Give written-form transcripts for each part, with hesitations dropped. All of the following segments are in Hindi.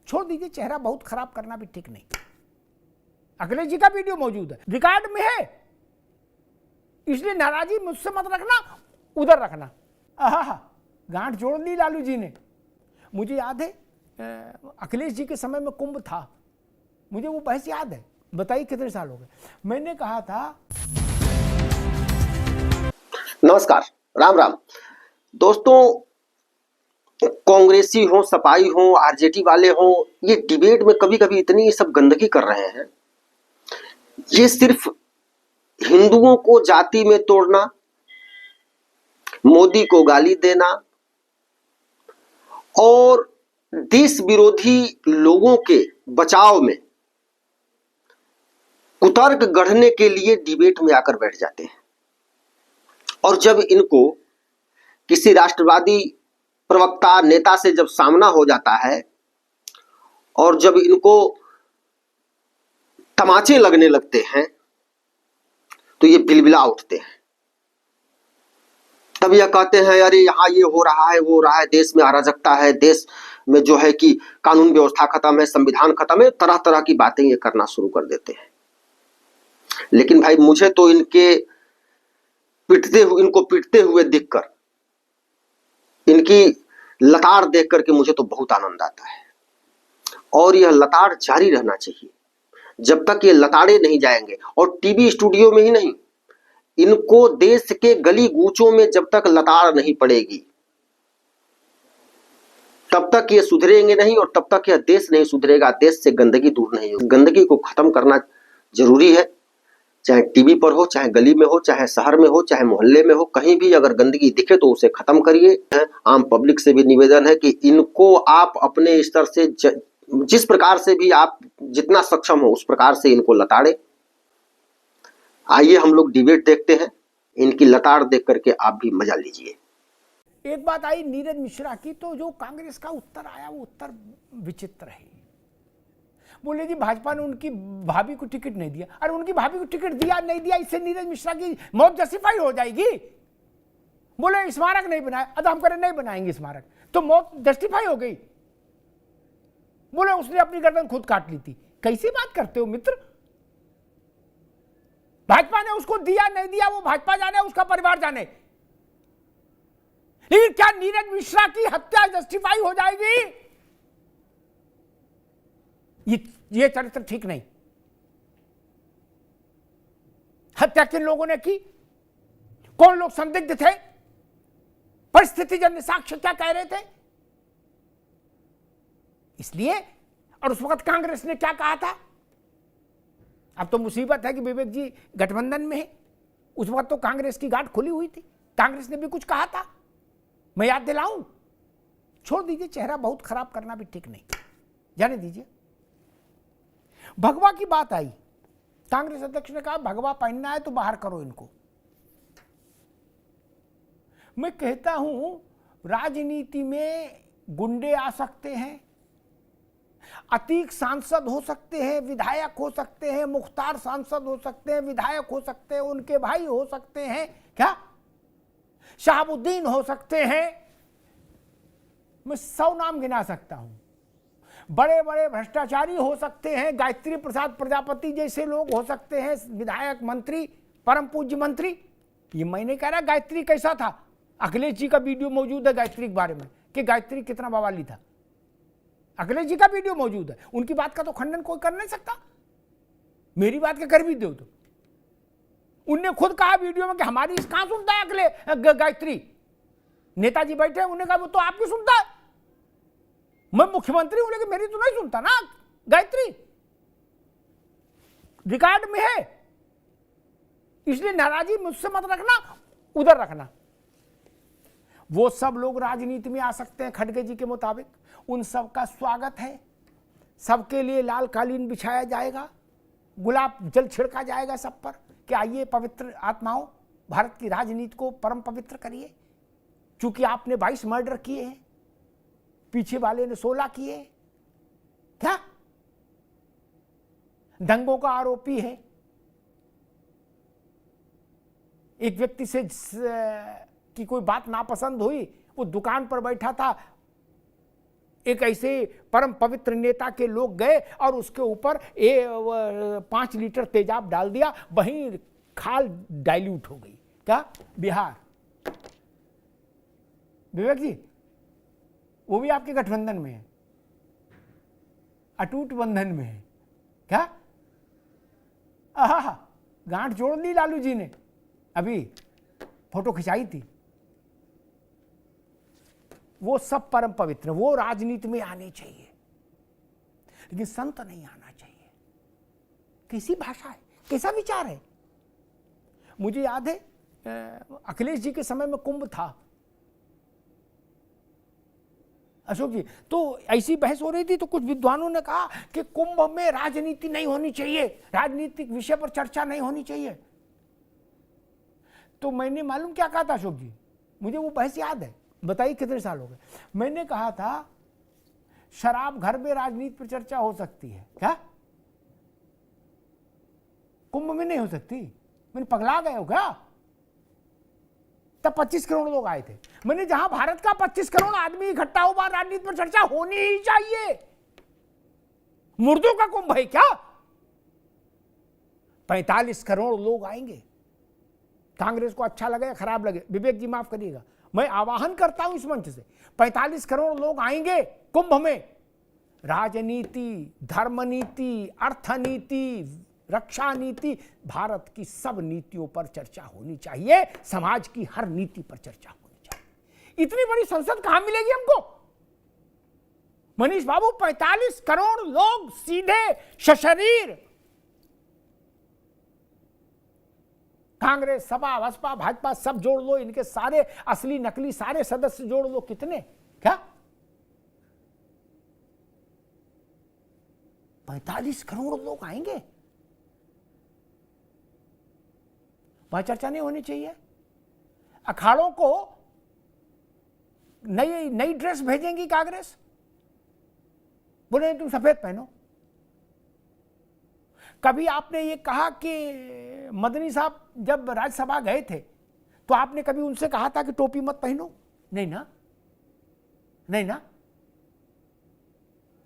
छोड़ दीजिए, चेहरा बहुत खराब करना भी ठीक नहीं। अखिलेश जी का वीडियो मौजूद है, रिकॉर्ड में है, इसलिए नाराजगी मुझसे मत रखना, उधर रखना। आहा, गांठ जोड़ ली लालू जी ने। मुझे याद है अखिलेश जी के समय में कुंभ था, मुझे वो बहस याद है। बताइए कितने साल हो गए। मैंने कहा था। नमस्कार, राम राम दोस्तों। कांग्रेसी हो, सपाई हो, आरजेडी वाले हो, ये डिबेट में कभी कभी इतनी सब गंदगी कर रहे हैं। ये सिर्फ हिंदुओं को जाति में तोड़ना, मोदी को गाली देना और देश विरोधी लोगों के बचाव में कुतर्क गढ़ने के लिए डिबेट में आकर बैठ जाते हैं। और जब इनको किसी राष्ट्रवादी प्रवक्ता नेता से जब सामना हो जाता है और जब इनको तमाचे लगने लगते हैं तो ये बिलबिला उठते हैं। तब यह कहते हैं अरे यहाँ ये हो रहा है, वो हो रहा है, देश में अराजकता है, देश में जो है कि कानून व्यवस्था खत्म है, संविधान खत्म है, तरह तरह की बातें ये करना शुरू कर देते हैं। लेकिन भाई मुझे तो इनको पीटते हुए दिखकर, इनकी लताड़ देख करके मुझे तो बहुत आनंद आता है। और यह लताड़ जारी रहना चाहिए जब तक ये लताड़े नहीं जाएंगे। और टीवी स्टूडियो में ही नहीं, इनको देश के गली गूचों में जब तक लताड़ नहीं पड़ेगी तब तक ये सुधरेंगे नहीं, और तब तक यह देश नहीं सुधरेगा। देश से गंदगी दूर नहीं होगी। गंदगी को खत्म करना जरूरी है, चाहे टीवी पर हो, चाहे गली में हो, चाहे शहर में हो, चाहे मोहल्ले में हो, कहीं भी अगर गंदगी दिखे तो उसे खत्म करिए। आम पब्लिक से भी निवेदन है कि इनको आप अपने स्तर से जिस प्रकार से भी आप जितना सक्षम हो उस प्रकार से इनको लताड़े। आइए हम लोग डिबेट देखते हैं, इनकी लताड़ देख करके आप भी मजा लीजिए। एक बात आई नीरज मिश्रा की, तो जो कांग्रेस का उत्तर आया वो उत्तर विचित्र है। बोले जी भाजपा ने उनकी भाभी को टिकट नहीं दिया। अरे उनकी भाभी को टिकट दिया नहीं दिया, इससे नीरज मिश्रा की मौत जस्टिफाई हो जाएगी? बोले स्मारक नहीं बनाया, अदा हम करें नहीं बनाएंगे स्मारक, तो मौत जस्टिफाई हो गई। बोले उसने अपनी गर्दन खुद काट ली थी। कैसी बात करते हो मित्र? भाजपा ने उसको दिया नहीं दिया वो भाजपा जाने, उसका परिवार जाने, लेकिन क्या नीरज मिश्रा की हत्या जस्टिफाई हो जाएगी? ये चरित्र ठीक नहीं। हत्या किन लोगों ने की? कौन लोग संदिग्ध थे? परिस्थितिजन्य साक्ष्य क्या कह रहे थे? इसलिए, और उस वक्त कांग्रेस ने क्या कहा था? अब तो मुसीबत है कि विवेक जी गठबंधन में है। उस वक्त तो कांग्रेस की गांठ खुली हुई थी, कांग्रेस ने भी कुछ कहा था। मैं याद दिलाऊं? छोड़ दीजिए, चेहरा बहुत खराब करना भी ठीक नहीं, जाने दीजिए। भगवा की बात आई, कांग्रेस अध्यक्ष ने कहा भगवा पहनना है तो बाहर करो इनको। मैं कहता हूं राजनीति में गुंडे आ सकते हैं, अतीक सांसद हो सकते हैं, विधायक हो सकते हैं, मुख्तार सांसद हो सकते हैं, विधायक हो सकते हैं, उनके भाई हो सकते हैं, क्या शहाबुद्दीन हो सकते हैं। मैं 100 नाम गिना सकता हूं। बड़े बड़े भ्रष्टाचारी हो सकते हैं, गायत्री प्रसाद प्रजापति जैसे लोग हो सकते हैं, विधायक, मंत्री, परम पूज्य मंत्री। ये मैं नहीं कह रहा गायत्री कैसा था। अखिलेश जी का वीडियो मौजूद है गायत्री के बारे में कि गायत्री कितना बवाली था। अखिलेश जी का वीडियो मौजूद है, उनकी बात का तो खंडन कोई कर नहीं सकता। मेरी बात का कर भी दो तो। उनने खुद कहा वीडियो में कि हमारी कहां सुनता है अखिलेश गायत्री। नेताजी बैठे, उन्होंने कहा वो तो आपकी सुनता है, मैं मुख्यमंत्री हूं लेकिन मेरी तो नहीं सुनता ना गायत्री। रिकॉर्ड में है, इसलिए नाराजगी मुझसे मत रखना, उधर रखना। वो सब लोग राजनीति में आ सकते हैं खड़गे जी के मुताबिक, उन सब का स्वागत है। सबके लिए लाल कालीन बिछाया जाएगा, गुलाब जल छिड़का जाएगा सब पर कि आइए पवित्र आत्माओं, भारत की राजनीति को परम पवित्र करिए। चूंकि आपने 22 मर्डर किए हैं, पीछे वाले ने 16 किए, क्या दंगों का आरोपी है। एक व्यक्ति से की कोई बात नापसंद हुई, वो दुकान पर बैठा था, एक ऐसे परम पवित्र नेता के लोग गए और उसके ऊपर 5 लीटर तेजाब डाल दिया, वहीं खाल डाइल्यूट हो गई। क्या? बिहार। विवेक जी, वो भी आपके गठबंधन में है, अटूट बंधन में है। क्या? आहा, गांठ जोड़ ली लालू जी ने, अभी फोटो खिंचाई थी। वो सब परम पवित्र, वो राजनीति में आने चाहिए, लेकिन संत नहीं आना चाहिए। कैसी भाषा है, कैसा विचार है। मुझे याद है अखिलेश जी के समय में कुंभ था, अशोक जी, तो ऐसी बहस हो रही थी, तो कुछ विद्वानों ने कहा कि कुंभ में राजनीति नहीं होनी चाहिए, राजनीतिक विषय पर चर्चा नहीं होनी चाहिए। तो मैंने मालूम क्या कहा था अशोक जी, मुझे वो बहस याद है, बताइए कितने साल हो गए। मैंने कहा था शराब घर में राजनीति पर चर्चा हो सकती है, क्या कुंभ में नहीं हो सकती? मैंने पगला गए हो क्या? तब 25 करोड़ लोग आए थे। मैंने जहां भारत का 25 करोड़ आदमी इकट्ठा हुआ, राजनीति पर चर्चा होनी ही चाहिए। मुर्दों का कुंभ है क्या? 45 करोड़ लोग आएंगे। कांग्रेस को अच्छा लगे या खराब लगे, विवेक जी माफ करिएगा, मैं आवाहन करता हूं इस मंच से, 45 करोड़ लोग आएंगे कुंभ में। राजनीति, धर्म नीति, अर्थनीति, रक्षा नीति, भारत की सब नीतियों पर चर्चा होनी चाहिए, समाज की हर नीति पर चर्चा होनी चाहिए। इतनी बड़ी संसद कहां मिलेगी हमको? मनीष बाबू, 45 करोड़ लोग सीधे सशरीर, कांग्रेस, सपा, बसपा, भाजपा सब जोड़ लो, इनके सारे असली नकली सारे सदस्य जोड़ लो, कितने? क्या 45 करोड़ लोग आएंगे? वहां चर्चा नहीं होनी चाहिए? अखाड़ों को नई ड्रेस भेजेंगी कांग्रेस, बोले तुम सफेद पहनो। कभी आपने ये कहा कि मदनी साहब जब राज्यसभा गए थे तो आपने कभी उनसे कहा था कि टोपी मत पहनो? नहीं ना, नहीं ना।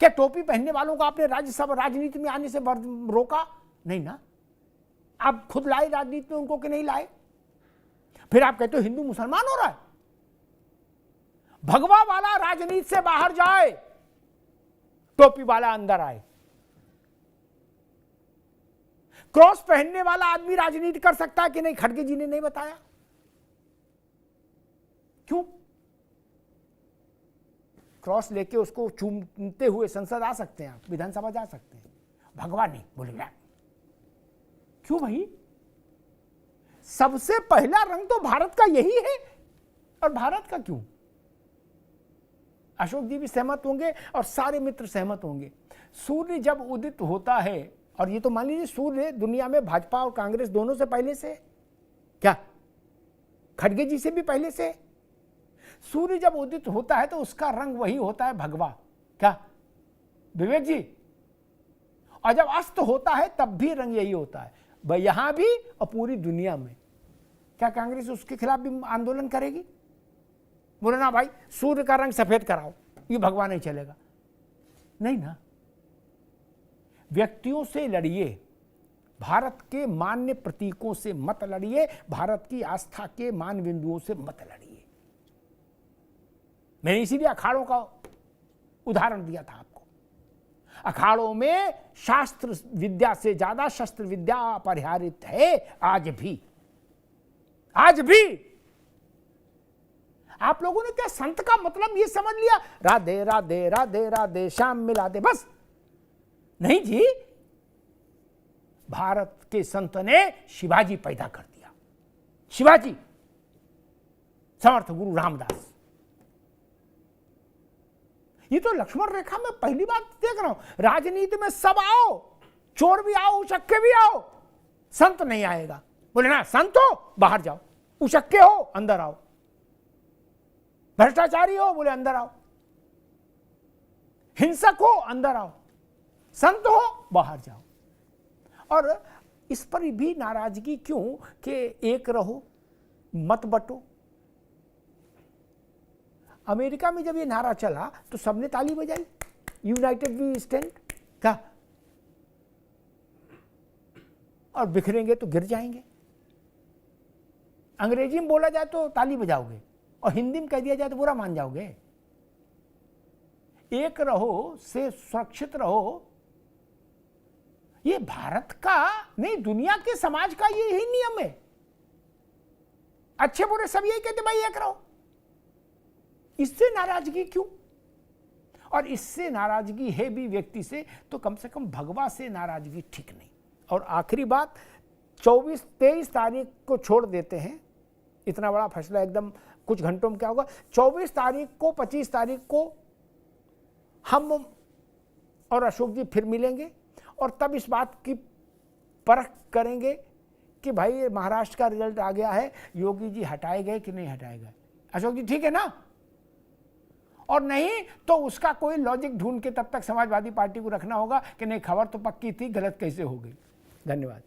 क्या टोपी पहनने वालों को आपने राज्यसभा राजनीति में आने से रोका? नहीं ना। आप खुद लाए राजनीति में उनको कि नहीं लाए? फिर आप कहते हो हिंदू मुसलमान हो रहा है। भगवा वाला राजनीति से बाहर जाए, टोपी वाला अंदर आए। क्रॉस पहनने वाला आदमी राजनीति कर सकता है कि नहीं? खड़गे जी ने नहीं बताया। क्यों? क्रॉस लेके उसको चूमते हुए संसद आ सकते हैं, आप विधानसभा जा सकते हैं, भगवा नहीं। बोले ना, क्यों भाई? सबसे पहला रंग तो भारत का यही है, और भारत का क्यों? अशोक जी भी सहमत होंगे और सारे मित्र सहमत होंगे। सूर्य जब उदित होता है, और ये तो मान लीजिए सूर्य दुनिया में भाजपा और कांग्रेस दोनों से पहले से, क्या खड़गे जी से भी पहले से, सूर्य जब उदित होता है तो उसका रंग वही होता है, भगवा। क्या विवेक जी? और जब अस्त होता है तब भी रंग यही होता है, यहां भी और पूरी दुनिया में। क्या कांग्रेस उसके खिलाफ भी आंदोलन करेगी? बोले ना भाई सूर्य का रंग सफेद कराओ, ये भगवा नहीं चलेगा। नहीं ना। व्यक्तियों से लड़िए, भारत के मान्य प्रतीकों से मत लड़िए, भारत की आस्था के मान बिंदुओं से मत लड़िए। मैंने इसीलिए अखाड़ों का उदाहरण दिया था आपको। अखाड़ों में शास्त्र विद्या से ज्यादा शस्त्र विद्या अपरिहार्य है आज भी। आज भी आप लोगों ने क्या संत का मतलब ये समझ लिया, राधे राधे राधे राधे श्याम मिला दे, बस? नहीं जी, भारत के संत ने शिवाजी पैदा कर दिया। शिवाजी, समर्थ गुरु रामदास। ये तो लक्ष्मण रेखा में पहली बात देख रहा हूं। राजनीति में सब आओ, चोर भी आओ, उचक्के भी आओ, संत नहीं आएगा। बोले ना संत हो बाहर जाओ, उचक्के हो अंदर आओ, भ्रष्टाचारी हो बोले अंदर आओ, हिंसक हो अंदर आओ, संत हो बाहर जाओ। और इस पर भी नाराजगी क्यों कि एक रहो मत बटो? अमेरिका में जब ये नारा चला तो सबने ताली बजाई, यूनाइटेड वी स्टैंड का, और बिखरेंगे तो गिर जाएंगे। अंग्रेजी में बोला जाए तो ताली बजाओगे और हिंदी में कह दिया जाए तो बुरा मान जाओगे। एक रहो से सुरक्षित रहो, ये भारत का नहीं दुनिया के समाज का यही नियम है। अच्छे बुरे सब यही कहते भाई एक रहो। इससे नाराजगी क्यों? और इससे नाराजगी है भी व्यक्ति से तो कम से कम भगवा से नाराजगी ठीक नहीं। और आखिरी बात, 23 तारीख को छोड़ देते हैं, इतना बड़ा फैसला एकदम कुछ घंटों में क्या होगा। 24 तारीख को 25 तारीख को हम और अशोक जी फिर मिलेंगे और तब इस बात की परख करेंगे कि भाई महाराष्ट्र का रिजल्ट आ गया है, योगी जी हटाए गए कि नहीं हटाए गए। अशोक जी ठीक है ना? और नहीं तो उसका कोई लॉजिक ढूंढ के तब तक समाजवादी पार्टी को रखना होगा कि नहीं खबर तो पक्की थी, गलत कैसे हो गई। धन्यवाद।